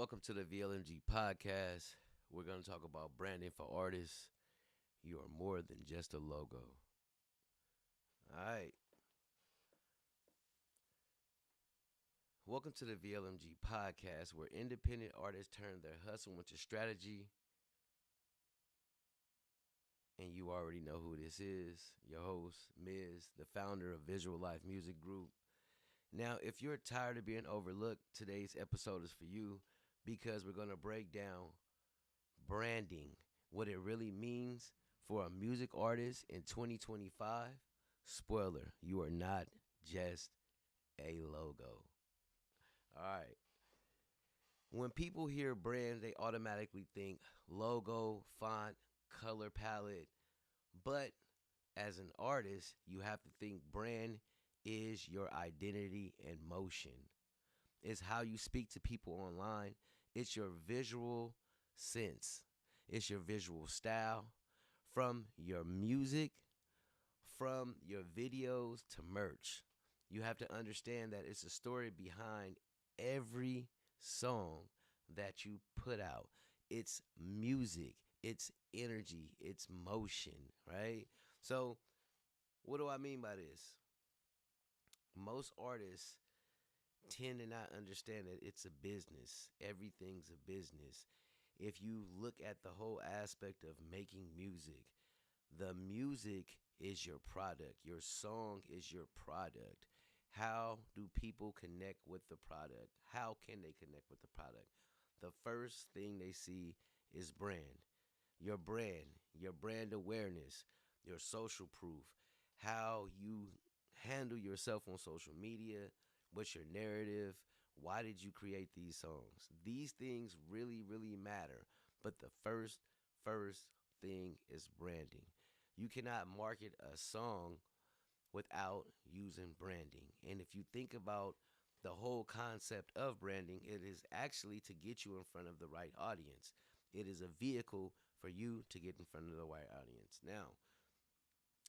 Welcome to the VLMG podcast. We're going to talk about branding for artists. You are more than just a logo. All right. Welcome to the VLMG podcast, where independent artists turn their hustle into strategy. And you already know who this is, your host, Miz, the founder of Visual Life Music Group. Now, if you're tired of being overlooked, today's episode is for you because we're going to break down branding, what it really means for a music artist in 2025. Spoiler, you are not just a logo. All right. When people hear brand, they automatically think logo, font, color palette. But as an artist, you have to think brand is your identity and motion. It's how you speak to people online. It's your visual sense. It's your visual style from your music, from your videos to merch. You have to understand that it's a story behind every song that you put out. It's music, it's energy, it's motion, right? So, what do I mean by this? Most artists tend to not understand that it's a business. Everything's a business. If you look at the whole aspect of making music, the music is your product. Your song is your product. How do people connect with the product? How can they connect with the product? The first thing they see is brand, your brand awareness, your social proof, how you handle yourself on social media, what's your narrative, why did you create these songs? These things really, really matter. But the first thing is branding. You cannot market a song without using branding. And if you think about the whole concept of branding, it is actually to get you in front of the right audience. It is a vehicle for you to get in front of the right audience. Now,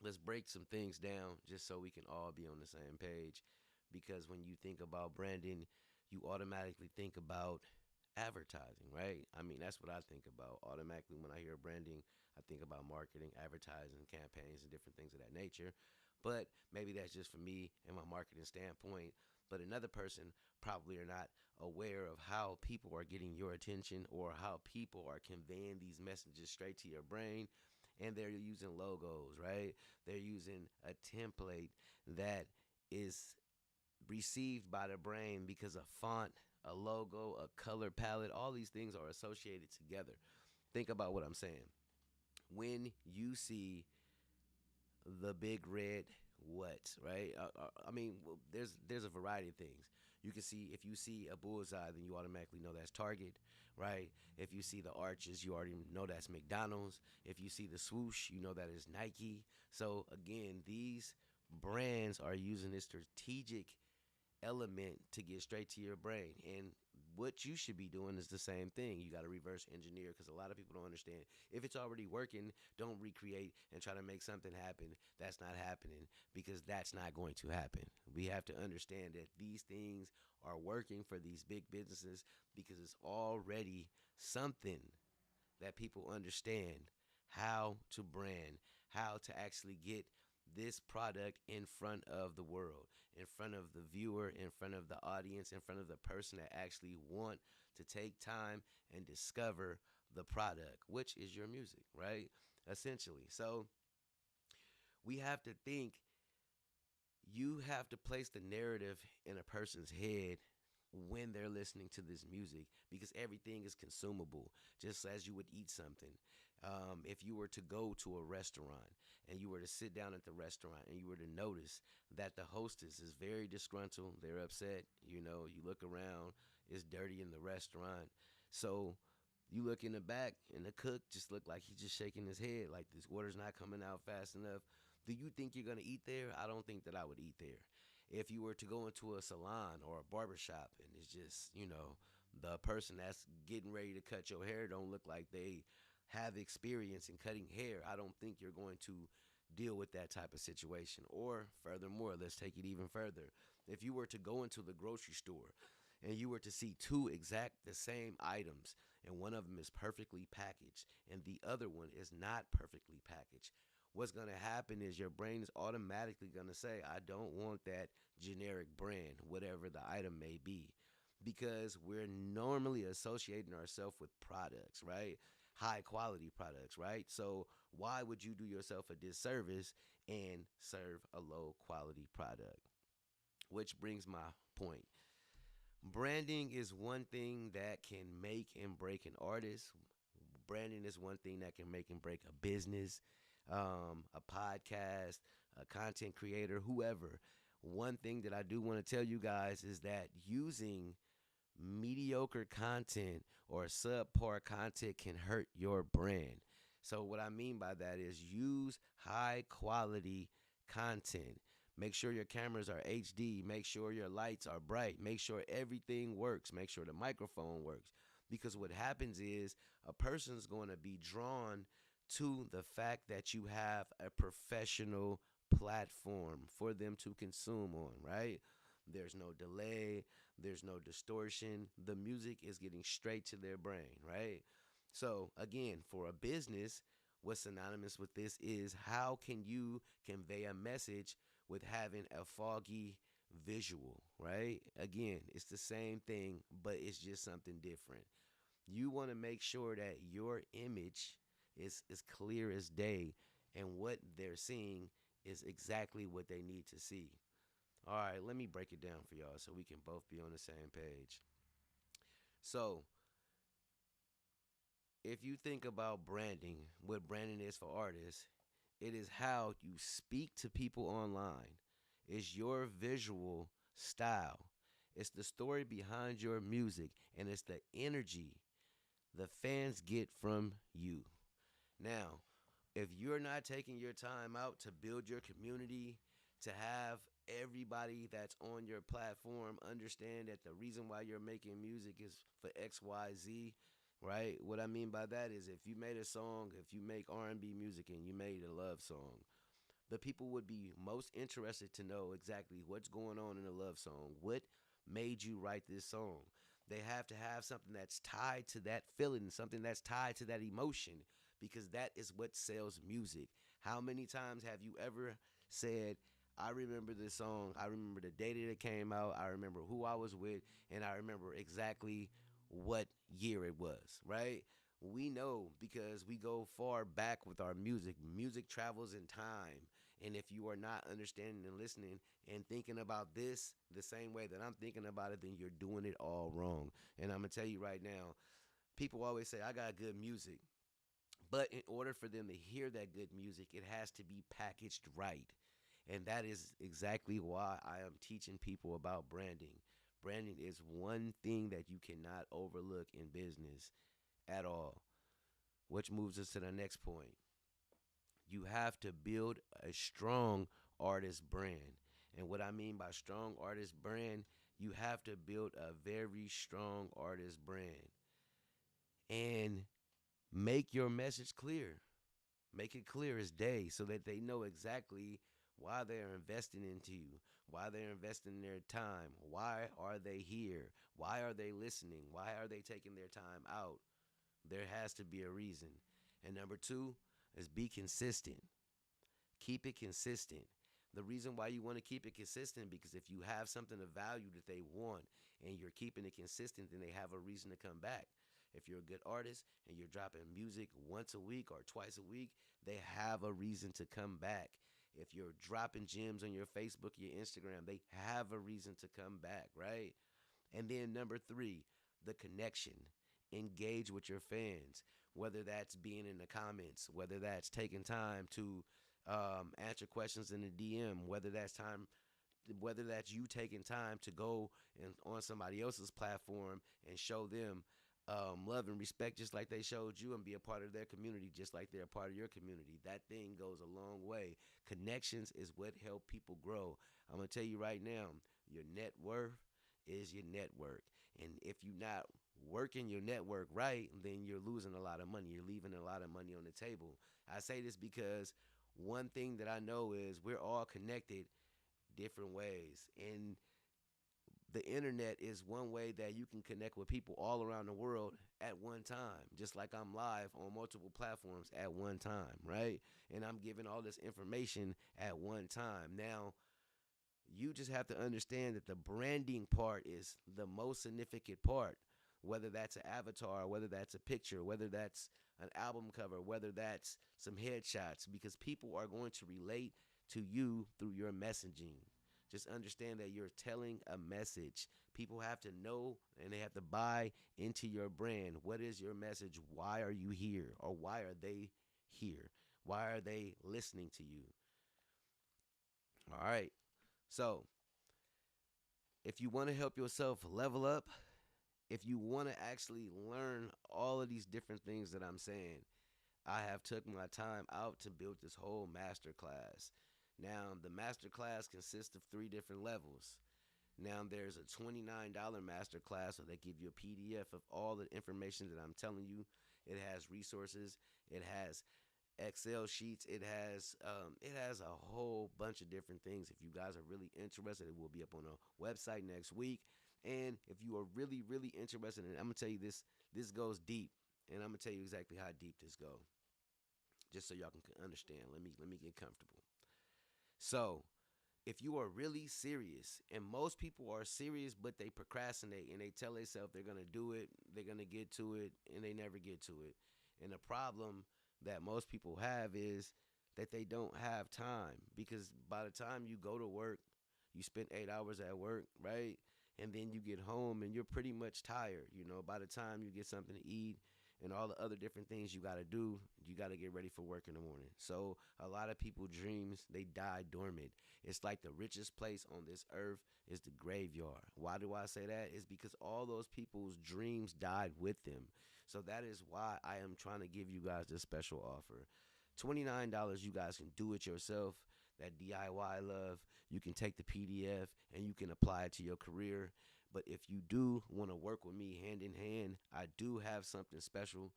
let's break some things down just so we can all be on the same page. Because when you think about branding, you automatically think about advertising, right? I mean, that's what I think about. Automatically, when I hear branding, I think about marketing, advertising, campaigns, and different things of that nature. But maybe that's just for me and my marketing standpoint. But another person probably are not aware of how people are getting your attention or how people are conveying these messages straight to your brain. And they're using logos, right? They're using a template that is received by the brain because a font, a logo, a color palette, all these things are associated together. Think about what I'm saying. When you see the big red what, right? I mean, well, there's a variety of things. You can see if you see a bullseye, then you automatically know that's Target, right? If you see the arches, you already know that's McDonald's. If you see the swoosh, you know that is Nike. So again, these brands are using this strategic element to get straight to your brain. And what you should be doing is the same thing. You got to reverse engineer because a lot of people don't understand. If it's already working, don't recreate and try to make something happen that's not happening because that's not going to happen. We have to understand that these things are working for these big businesses because it's already something that people understand how to brand, how to actually get this product in front of the world, in front of the viewer, in front of the audience, in front of the person that actually want to take time and discover the product, which is your music, right? Essentially. So we have to think, you have to place the narrative in a person's head when they're listening to this music because everything is consumable just as you would eat something. If you were to go to a restaurant and you were to sit down at the restaurant and you were to notice that the hostess is very disgruntled, they're upset, you look around, it's dirty in the restaurant. So you look in the back and the cook just looked like he's just shaking his head like this order's not coming out fast enough. Do you think you're going to eat there? I don't think that I would eat there. If you were to go into a salon or a barber shop and it's just, the person that's getting ready to cut your hair don't look like they have experience in cutting hair, I don't think you're going to deal with that type of situation. Or furthermore, let's take it even further. If you were to go into the grocery store and you were to see two exact the same items, and one of them is perfectly packaged and the other one is not perfectly packaged, what's going to happen is your brain is automatically going to say, I don't want that generic brand, whatever the item may be, because we're normally associating ourselves with products, right? High quality products, right? So why would you do yourself a disservice and serve a low quality product? Which brings my point. Branding is one thing that can make and break an artist. Branding is one thing that can make and break a business, a podcast, a content creator, whoever. One thing that I do want to tell you guys is that using mediocre content or subpar content can hurt your brand. So, what I mean by that is use high quality content. Make sure your cameras are HD. Make sure your lights are bright. Make sure everything works. Make sure the microphone works. Because what happens is a person's going to be drawn to the fact that you have a professional platform for them to consume on, right? There's no delay, there's no distortion. The music is getting straight to their brain, right? So, again, for a business, what's synonymous with this is how can you convey a message with having a foggy visual, right? Again, it's the same thing, but it's just something different. You want to make sure that your image is as clear as day and what they're seeing is exactly what they need to see. All right, let me break it down for y'all so we can both be on the same page. So, if you think about branding, what branding is for artists, it is how you speak to people online. It's your visual style. It's the story behind your music, and it's the energy the fans get from you. Now, if you're not taking your time out to build your community, to have everybody that's on your platform understand that the reason why you're making music is for XYZ, right? What I mean by that is if you made a song, if you make R&B music and you made a love song, the people would be most interested to know exactly what's going on in a love song. What made you write this song? They have to have something that's tied to that feeling, something that's tied to that emotion, because that is what sells music. How many times have you ever said, I remember this song, I remember the day that it came out, I remember who I was with, and I remember exactly what year it was, right? We know because we go far back with our music. Music travels in time. And if you are not understanding and listening and thinking about this the same way that I'm thinking about it, then you're doing it all wrong. And I'm going to tell you right now, people always say, I got good music. But in order for them to hear that good music, it has to be packaged right. And that is exactly why I am teaching people about branding. Branding is one thing that you cannot overlook in business at all, which moves us to the next point. You have to build a strong artist brand. And what I mean by strong artist brand, you have to build a very strong artist brand and make your message clear. Make it clear as day so that they know exactly why they're investing into you, why they're investing their time, why are they here, why are they listening, why are they taking their time out. There has to be a reason. And number two is be consistent. Keep it consistent. The reason why you want to keep it consistent because if you have something of value that they want and you're keeping it consistent, then they have a reason to come back. If you're a good artist and you're dropping music once a week or twice a week, they have a reason to come back. If you're dropping gems on your Facebook, your Instagram, they have a reason to come back, right? And then number three, the connection. Engage with your fans, whether that's being in the comments, whether that's taking time to answer questions in the DM, whether that's you taking time to go and on somebody else's platform and show them love and respect just like they showed you and be a part of their community just like they're a part of your community. That thing goes a long way. Connections is what help people grow. I'm going to tell you right now, your net worth is your network. And if you're not working your network right, then you're losing a lot of money. You're leaving a lot of money on the table. I say this because one thing that I know is we're all connected different ways. And the internet is one way that you can connect with people all around the world at one time, just like I'm live on multiple platforms at one time, right? And I'm giving all this information at one time. Now, you just have to understand that the branding part is the most significant part. Whether that's an avatar, whether that's a picture, whether that's an album cover, whether that's some headshots, because people are going to relate to you through your messaging. Just understand that you're telling a message. People have to know and they have to buy into your brand. What is your message? Why are you here? Or why are they here? Why are they listening to you? All right. So, if you want to help yourself level up, if you want to actually learn all of these different things that I'm saying, I have took my time out to build this whole master class. Now, the master class consists of three different levels. Now, there's a $29 master class, so they give you a PDF of all the information that I'm telling you. It has resources. It has Excel sheets. It has a whole bunch of different things. If you guys are really interested, it will be up on a website next week. And if you are really, really interested in it, I'm gonna tell you this goes deep, and I'm gonna tell you exactly how deep this goes, just so y'all can understand. Let me get comfortable. So, if you are really serious, and most people are serious, but they procrastinate and they tell themselves they're gonna do it, they're gonna get to it, and they never get to it. And the problem that most people have is that they don't have time, because by the time you go to work, you spend 8 hours at work, right? And then you get home and you're pretty much tired. By the time you get something to eat and all the other different things you got to do, you got to get ready for work in the morning. So a lot of people dreams, they die dormant. It's like the richest place on this earth is the graveyard. Why do I say that? It's because all those people's dreams died with them. So that is why I am trying to give you guys this special offer. $29, you guys can do it yourself. That DIY love, you can take the PDF and you can apply it to your career. But if you do want to work with me hand in hand, I do have something special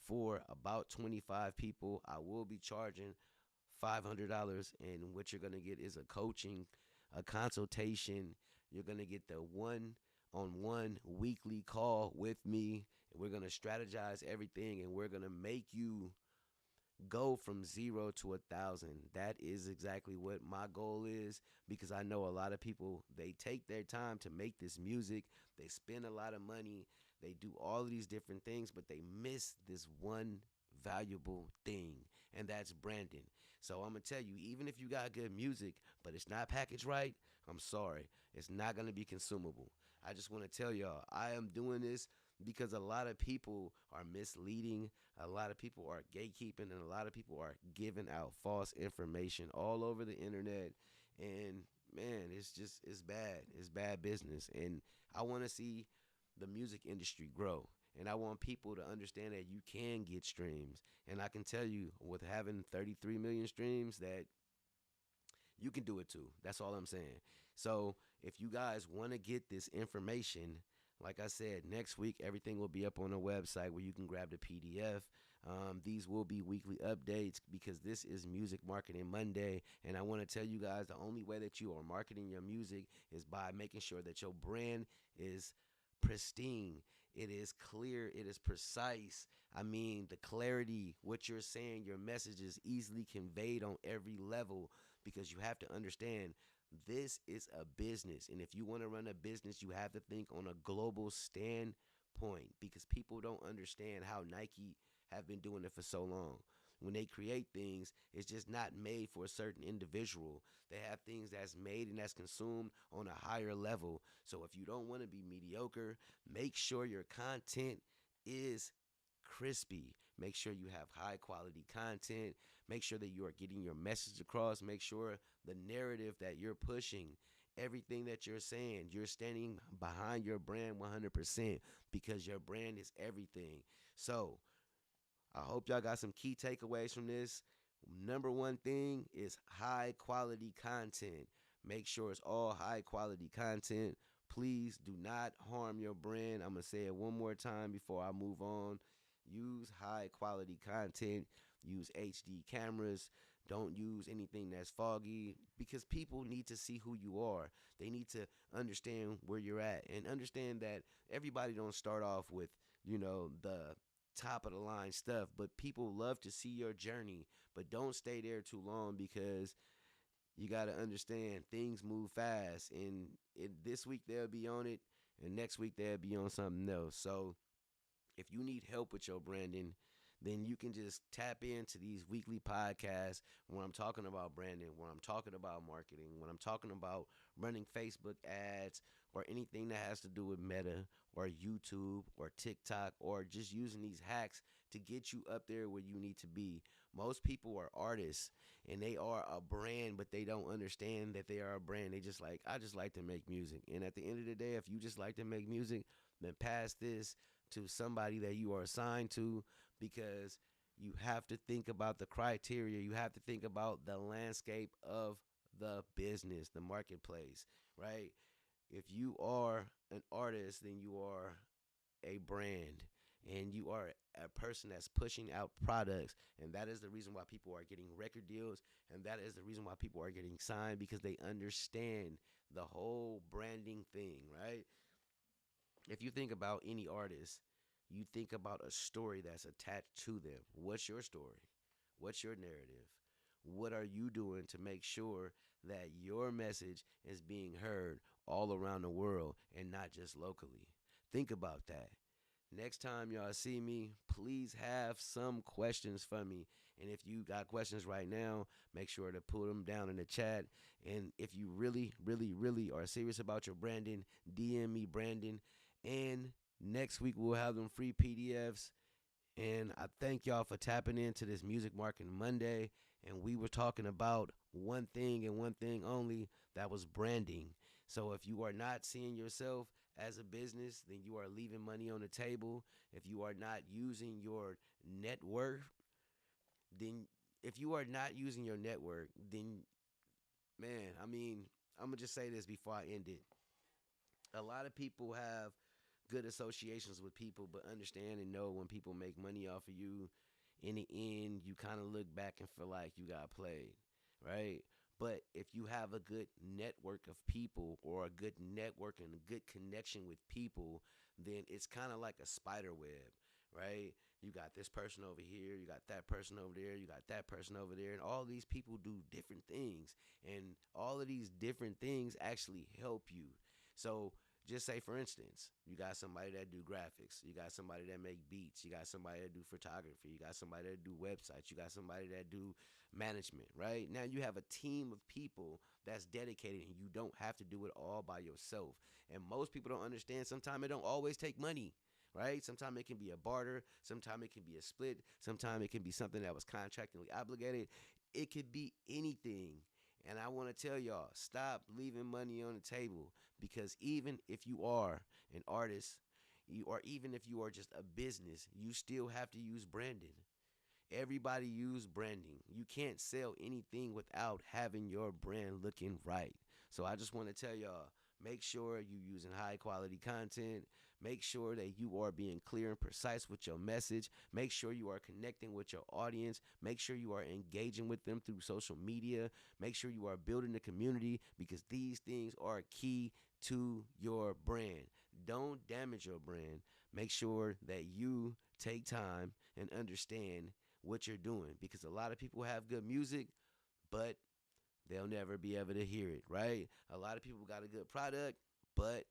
for about 25 people. I will be charging $500, and what you're going to get is a coaching, a consultation. You're going to get the one-on-one weekly call with me, and we're going to strategize everything, and we're going to make you go from 0 to 1,000. That is exactly what my goal is, because I know a lot of people, they take their time to make this music. They spend a lot of money. They do all of these different things, but they miss this one valuable thing, and that's branding. So I'm going to tell you, even if you got good music, but it's not packaged right, I'm sorry. It's not going to be consumable. I just want to tell y'all, I am doing this because a lot of people are misleading, a lot of people are gatekeeping, and a lot of people are giving out false information all over the internet. And man, it's bad. It's bad business. And I want to see the music industry grow. And I want people to understand that you can get streams. And I can tell you, with having 33 million streams, that you can do it too. That's all I'm saying. So if you guys want to get this information, like I said, next week everything will be up on the website where you can grab the PDF. These will be weekly updates, because this is Music Marketing Monday. And I want to tell you guys, the only way that you are marketing your music is by making sure that your brand is pristine. It is clear. It is precise. I mean, the clarity, what you're saying, your message is easily conveyed on every level, because you have to understand this is a business. And if you want to run a business, you have to think on a global standpoint, because people don't understand how Nike have been doing it for so long. When they create things, it's just not made for a certain individual. They have things that's made and that's consumed on a higher level. So if you don't want to be mediocre, make sure your content is crispy. Make sure you have high quality content. Make sure that you are getting your message across. Make sure the narrative that you're pushing, everything that you're saying, you're standing behind your brand 100%, because your brand is everything. So I hope y'all got some key takeaways from this. Number one thing is high quality content. Make sure it's all high quality content. Please do not harm your brand. I'm going to say it one more time before I move on. Use high quality content. Use HD cameras. Don't use anything that's foggy because people need to see who you are. They need to understand where you're at and understand that everybody don't start off with, the top of the line stuff, but people love to see your journey, but don't stay there too long because you got to understand things move fast and this week they'll be on it and next week they'll be on something else. So if you need help with your branding, then you can just tap into these weekly podcasts when I'm talking about branding, when I'm talking about marketing, when I'm talking about running Facebook ads or anything that has to do with Meta or YouTube or TikTok or just using these hacks to get you up there where you need to be. Most people are artists and they are a brand, but they don't understand that they are a brand. They just like, I just like to make music. And at the end of the day, if you just like to make music, then pass this to somebody that you are assigned to because you have to think about the criteria. You have to think about the landscape of the business, the marketplace, right? If you are an artist, then you are a brand and you are a person that's pushing out products. And that is the reason why people are getting record deals. And that is the reason why people are getting signed because they understand the whole branding thing, right? If you think about any artist, you think about a story that's attached to them. What's your story? What's your narrative? What are you doing to make sure that your message is being heard all around the world and not just locally? Think about that. Next time y'all see me, please have some questions for me. And if you got questions right now, make sure to put them down in the chat. And if you really, really, really are serious about your branding, DM me Brandon. And next week we'll have them free PDFs. And I thank y'all for tapping into this Music Marketing Monday. And we were talking about one thing and one thing only, that was branding. So if you are not seeing yourself as a business, then you are leaving money on the table. If you are not using your network, then if you are not using your network, then man, I mean, I'm gonna just say this before I end it. A lot of people have good associations with people, but understand and know when people make money off of you, in the end, you kind of look back and feel like you got played, right? But if you have a good network of people or a good network and a good connection with people, then it's kind of like a spider web, right? You got this person over here, you got that person over there, you got that person over there, and all these people do different things. And all of these different things actually help you. So just say, for instance, you got somebody that do graphics, you got somebody that make beats, you got somebody that do photography, you got somebody that do websites, you got somebody that do management, right? Now you have a team of people that's dedicated and you don't have to do it all by yourself. And most people don't understand sometimes it don't always take money, right? Sometimes it can be a barter, sometimes it can be a split, sometimes it can be something that was contractually obligated. It could be anything. And I want to tell y'all, stop leaving money on the table because even if you are an artist, or even if you are just a business, you still have to use branding. Everybody use branding. You can't sell anything without having your brand looking right. So I just want to tell y'all, make sure you using high quality content. Make sure that you are being clear and precise with your message. Make sure you are connecting with your audience. Make sure you are engaging with them through social media. Make sure you are building a community because these things are key to your brand. Don't damage your brand. Make sure that you take time and understand what you're doing because a lot of people have good music, but they'll never be able to hear it, right? A lot of people got a good product, but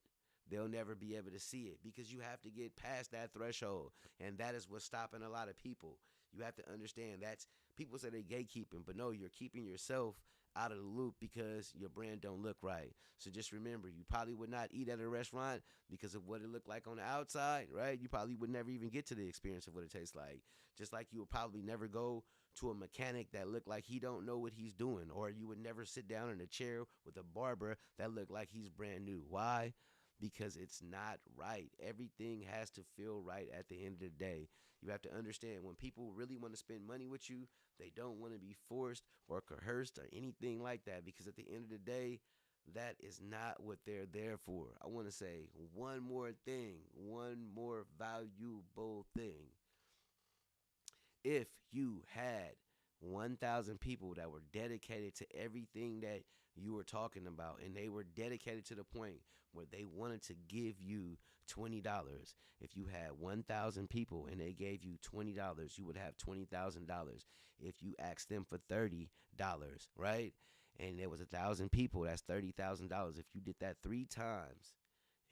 they'll never be able to see it because you have to get past that threshold. And that is what's stopping a lot of people. You have to understand that's people say they're gatekeeping, but no, you're keeping yourself out of the loop because your brand don't look right. So just remember, you probably would not eat at a restaurant because of what it looked like on the outside, right? You probably would never even get to the experience of what it tastes like. Just like you would probably never go to a mechanic that looked like he don't know what he's doing, or you would never sit down in a chair with a barber that looked like he's brand new. Why? Because it's not right. Everything has to feel right at the end of the day. You have to understand when people really want to spend money with you, they don't want to be forced or coerced or anything like that because at the end of the day, that is not what they're there for. I want to say one more thing, one more valuable thing. If you had 1,000 people that were dedicated to everything that you were talking about, and they were dedicated to the point where they wanted to give you $20. If you had 1,000 people and they gave you $20, you would have $20,000. If you asked them for $30, right? And there was 1,000 people, that's $30,000. If you did that 3 times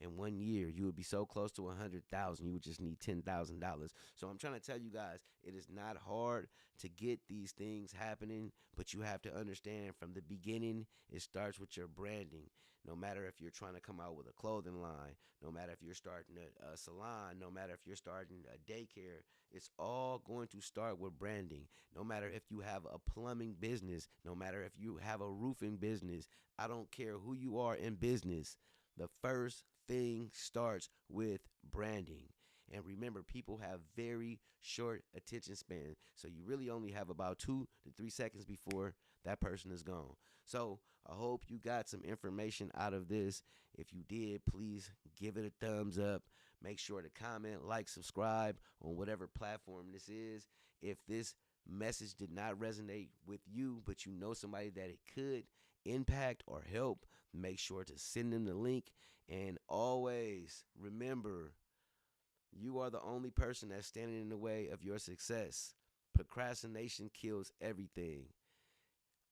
in 1 year, you would be so close to 100,000. You would just need $10,000. So I'm trying to tell you guys, it is not hard to get these things happening, but you have to understand from the beginning, it starts with your branding. No matter if you're trying to come out with a clothing line, no matter if you're starting a salon, no matter if you're starting a daycare, it's all going to start with branding. No matter if you have a plumbing business, no matter if you have a roofing business, I don't care who you are in business. The first thing starts with branding. And remember, people have very short attention span. So you really only have about 2 to 3 seconds before that person is gone. So I hope you got some information out of this. If you did, please give it a thumbs up. Make sure to comment, like, subscribe on whatever platform this is. If this message did not resonate with you, but you know somebody that it could impact or help, make sure to send them the link. And always remember, you are the only person that's standing in the way of your success. Procrastination kills everything.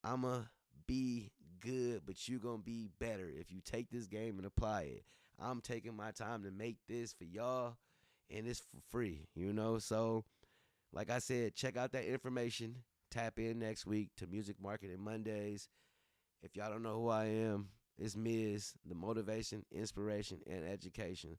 I'ma be good, but you gonna be better if you take this game and apply it. I'm taking my time to make this for y'all, and it's for free. So, like I said, check out that information. Tap in next week to Music Marketing Mondays. If y'all don't know who I am, it's Miz, the motivation, inspiration, and education